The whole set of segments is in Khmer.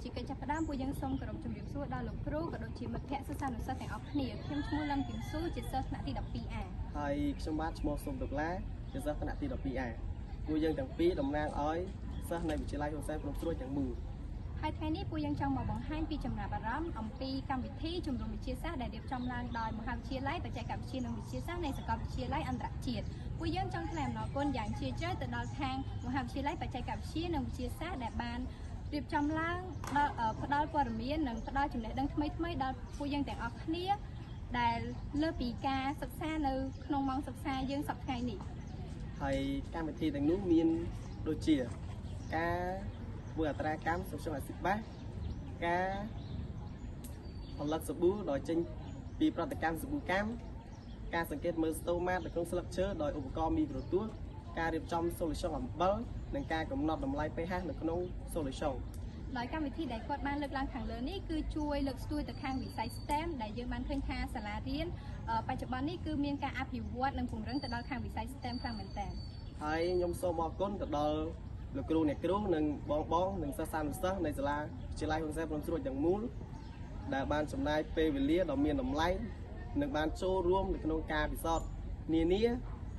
ជាកិច្ចចាប់ផ្ដើមពួកយើងសូមគោរពជំរាបសួរដល់លោកគ្រូក៏ដូចជាមិត្តភ័ក្តិសិស្សានុសិស្សទាំងអស់គ្នាខ្ញុំឈ្មោះលឹមគឹមស៊ូជាសិស្សថ្នាក់ទី 12A ហើយខ្ញុំបាទឈ្មោះសុំតុលាជាសិស្សថ្នាក់ទី 12A ពួកយើងទាំងពីរតំណាងឲ្យសិស្សនៃវិទ្យាល័យហ៊ុនសែនភ្នំស្រួយទាំងមូលហើយថ្ងៃនេះពួកយើងចង់មកបង្ហាញពីចំណាប់អារម្មណ៍អំពីកម្មវិធីជំរុញវិទ្យាសាស្ត្រដែលរៀបចំឡើងដោយមហាវិទ្យាល័យបច្ចេកវិទ្យានិងវិទ្យាសាស្ត្រនៃសាកលវិទ្យាល័យអន្តរជាតិពួកយើងចង់ថ្លែងអំណរគុណយ៉ាងជ្រាលជ្រៅទៅដល់ខាងមហាវិទ្យាល័យបច្ចេកវិទ្យានិងវិទ្យាសាស្ត្រដែលបានរៀបចំឡើងដល់ផ្ដល់ព័ត៌មាននិងផ្ដល់ចំណេះដឹងថ្មីៗដល់ពួកយើងទាំងអស់គ្នាដែលលើពីការសិក្សានៅក្នុងម៉ោងសិក្សាយើងសប្តាហ៍នេះហើយកម្មវិធីទាំងនោះមានដូចជាការធ្វើអត្រាកម្មសុខអាស៊ីបាសការផលិតសាប៊ូដោយចេញពីប្រតិកម្មសាប៊ូកម្មការសង្កេតមើលស្តូម៉ាតនៅក្នុងស្លឹកឈើដោយឧបករណ៍មីក្រូទស្សន៍ការរៀបចំ solution អំបិលនិងការកំណត់តម្លៃ pH នៅក្នុង solution ដោយកម្មវិធីដែលគាត់បានលើកឡើងខាងលើនេះគឺជួយលើកស្ទួយទៅខាងវិស័យ STEM ដែលយើងបានឃើញថាសាលារៀនបច្ចុប្បន្ននេះគឺមានការអភិវឌ្ឍនិងពង្រឹងទៅដល់ខាងវិស័យ STEM ខ្លាំងមែនទែនហើយខ្ញុំសូមអរគុណទៅដល់លោកគ្រូអ្នកគ្រូនិងបងនិងសិស្សានុសិស្សនៃសាលាវិទ្យាល័យហ៊ុនសែនភ្នំស្រួយទាំងមូលដែលបានចំណាយពេលវេលាដ៏មានតម្លៃនិងបានចូលរួមនៅក្នុងការពិសោធន៍នានា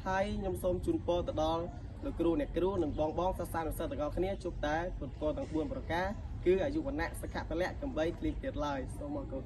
ហើយខ្ញុំសូមជូនពរទៅដល់លោកគ្រូអ្នកគ្រូនិងបងសិស្សានុសិស្សទាំងអស់គ្នាជួបតែពុទ្ធពរទាំង4ប្រការគឺអាយុវណ្ណៈសុខៈពលៈកំបីគ្លៀងទៀតឡើយសូមអរគុណ